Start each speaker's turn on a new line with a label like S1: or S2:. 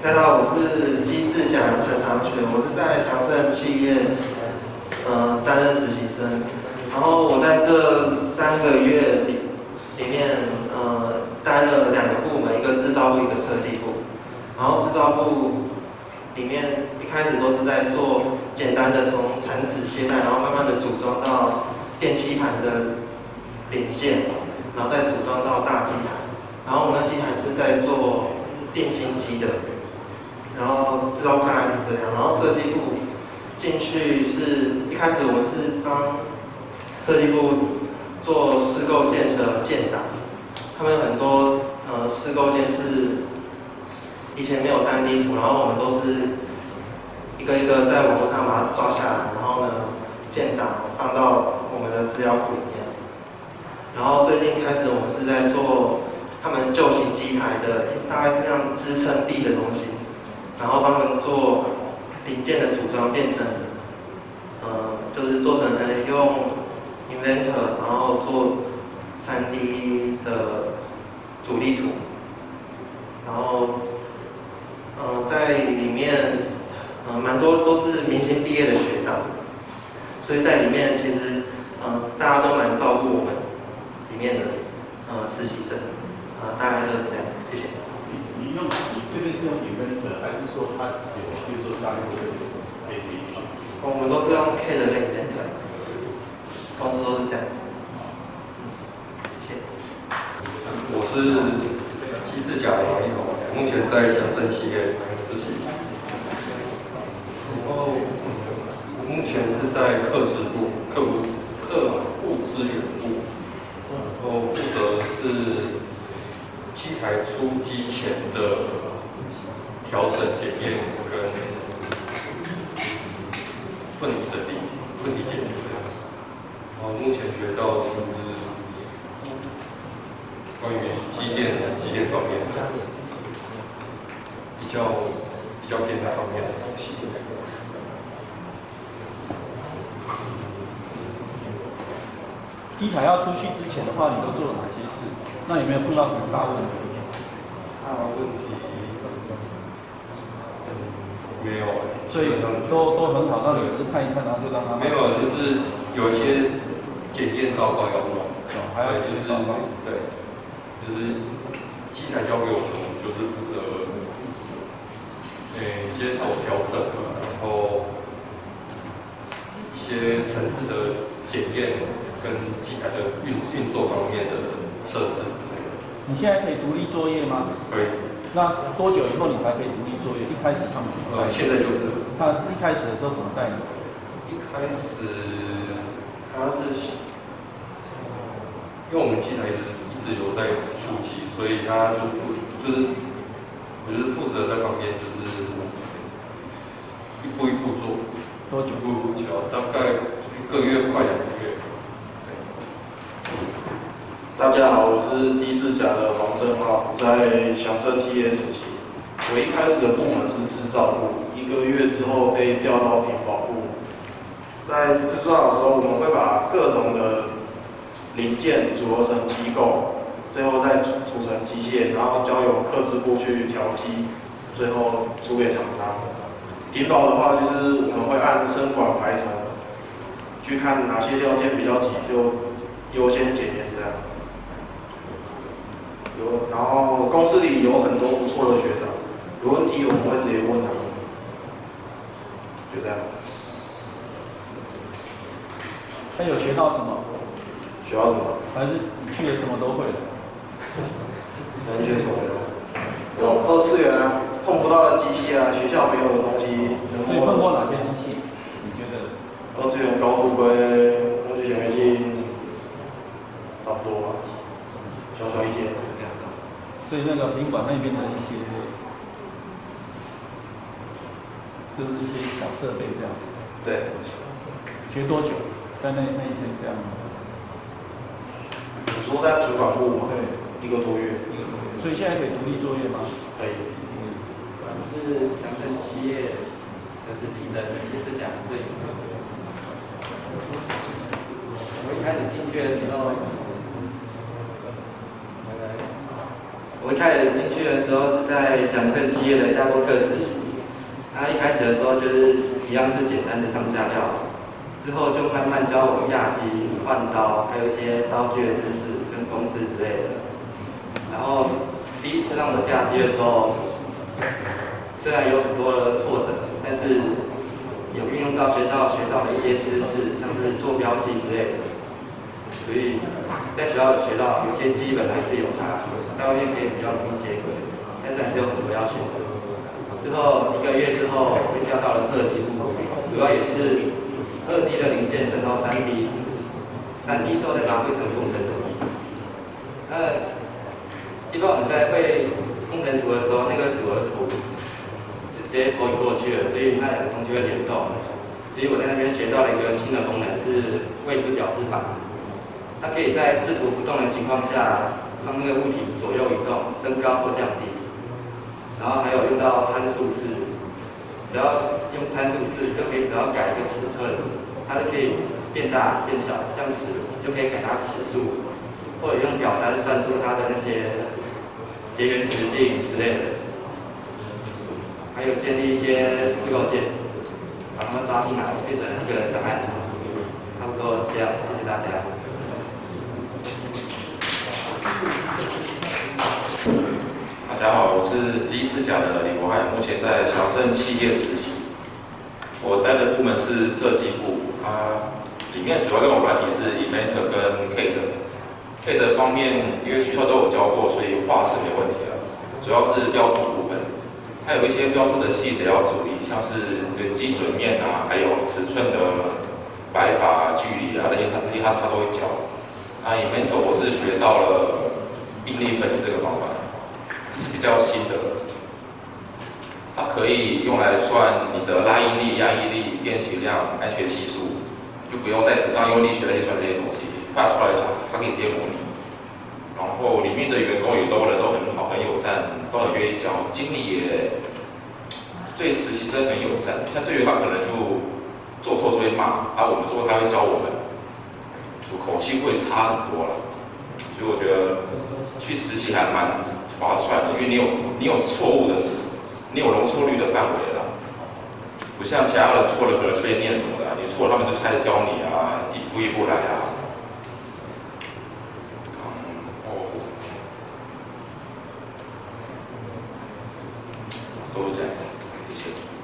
S1: 大家好，我是机事甲陈长学，我是在祥盛企业担任实习生。然后我在这3个月里面待了2个部门，一个制造部，一个设计部。然后制造部里面一开始都是在做简单的从产纸切带，然后慢慢的组装到电气盘的零件，然后再组装到大机台。然后我们的机台是在做电芯机的。然后制造部大概是这样，然后设计部进去是一开始我是帮设计部做施构件的建档，他们有很多施构件是以前没有3D 图，然后我们都是一个一个在网络上把它抓下来，然后呢建档放到我们的资料库里面。然后最近开始我们是在做他们旧型机台的大概是像支撑臂的东西。然后帮他们做零件的组装，变成就是做成用 Inventor， 然后做3D 的主力图，然后在里面蛮多都是明星毕业的学长，所以在里面其实大家都蛮照顾我们里面的实习生，大概就是这样，谢谢。
S2: 你这边是用 Inventor， 还是说它有，比如说3个可以选？
S1: 我们都是用 K 的 Inventor， 公司都是这样。谢谢。
S3: 我是机事甲黄一宏，目前在祥盛企业实习。然后目前是在客资部、客户资源部，然后负责是机台出机前的调整检验跟问题解决这样子。然后目前学到就是关于机电方面比较偏那方面的东西。
S4: 机台要出去之前的话，你都做了哪些事？那有没有碰到什么大问题？
S3: 大问题没有，
S4: 所以都很好，那你只是看一看，然后就让它
S3: 没有，就是有一些检验报告要弄，
S4: 还要
S3: 就是对，就是机台交给我们，就是负责接手调整，然后一些程式的检验跟机台的运作方面的测试之类的。
S4: 你现在可以独立作业吗？
S3: 可以。
S4: 那多久以后你才可以独立作业？一开始他们怎么带？
S3: 现在就是。
S4: 他一开始的时候怎么带你？
S3: 一开始他是，因为我们机台一直有在出机，所以他我就是负责在旁边就是一步一步做。
S4: 多久？
S3: 一步一步教，大概1个月快2个月。
S5: 大家好，我是机事甲的黄正浩，在祥盛企业实习。我一开始的部门是制造部，1个月之后被调到品保部。在制造的时候，我们会把各种的零件组合成机构，最后再组成机械，然后交由客制部去调机，最后出给厂商。品保的话，就是我们会按生管排程，去看哪些料件比较急，就优先检验这样。然后公司里有很多不错的学长，有问题我们会直接问他们，就这样。
S4: 他有学到什么？
S5: 学到什么？
S4: 还是你去了什么都会的？
S5: 能学什么的？有2次元啊，碰不到的机器啊，学校没有的东西。
S4: 所以碰过哪些机器？你觉得
S5: ？2次元高度跟空气显微镜差不多吧，小小一间。
S4: 所以那个宾馆那边的一些，就是一些小设备这样。
S5: 对。
S4: 学多久？在那一天这样。
S5: 你说在品管部吗？
S4: 对。
S5: 1个多月。
S4: 所以现在可以独立作业吗？
S5: 可以。
S6: 我是祥盛企业的实习生，也是讲这一块。我一开始进去的时候，我一开开始进去的时候是在祥盛企业的架构课实习，那一开始的时候就是一样是简单的上下料，之后就慢慢教我架机、换刀，还有一些刀具的知识跟公式之类的。然后第一次让我架机的时候，虽然有很多的挫折，但是有运用到学校学到的一些知识，像是坐标系之类的，所以在学校有学到有些基本还是有差，在外面可以比较容易接轨，但是还是有很多要学的。之后1个月之后，被调到了设计部，主要也是2D 的零件转到3D，3D 之后再把它绘成工程图。一般我们在绘工程图的时候，那个组合图是直接投影过去的，所以那2个东西会联动。所以我在那边学到了一个新的功能，是位置表示法。它可以在视图不动的情况下，让那个物体左右移动、升高或降低。然后还有用到参数式，只要用参数式就可以，只要改一个尺寸，它就可以变大变小，像尺就可以改它尺数，或者用表单算出它的那些结缘直径之类的。还有建立一些四构件，把它们抓进来，变成一个档案。差不多是这样，谢谢大家。
S7: 大家好，我是机师甲的李国海，目前在祥盛企业实习。我待的部门是设计部，里面主要用的软体是 Inventor 跟 CAD。CAD 方面，因为学校都有教过，所以画是没问题了。主要是标注部分，还有一些标注的细节要注意，像是对基准面啊，还有尺寸的摆法、距离啊那些他都会教。Inventor 我是学到了应力分析这个方法。是比较新的，它可以用来算你的拉应力、压抑力、变形量、安全系数，就不用在纸上用力学那些算这些东西，画出来它可以直接模拟。然后里面的员工也都人都很好，很友善，都很愿意教，经理也对实习生很友善。像对于他可能就做错就会骂，我们做他会教我们，就口气会差很多了。所以我觉得去实习还蛮划算的，因为你有错误的，你有容错率的范围了，不像其他人错了可能就被念什么的，你错了他们就开始教你啊，一步一步来啊，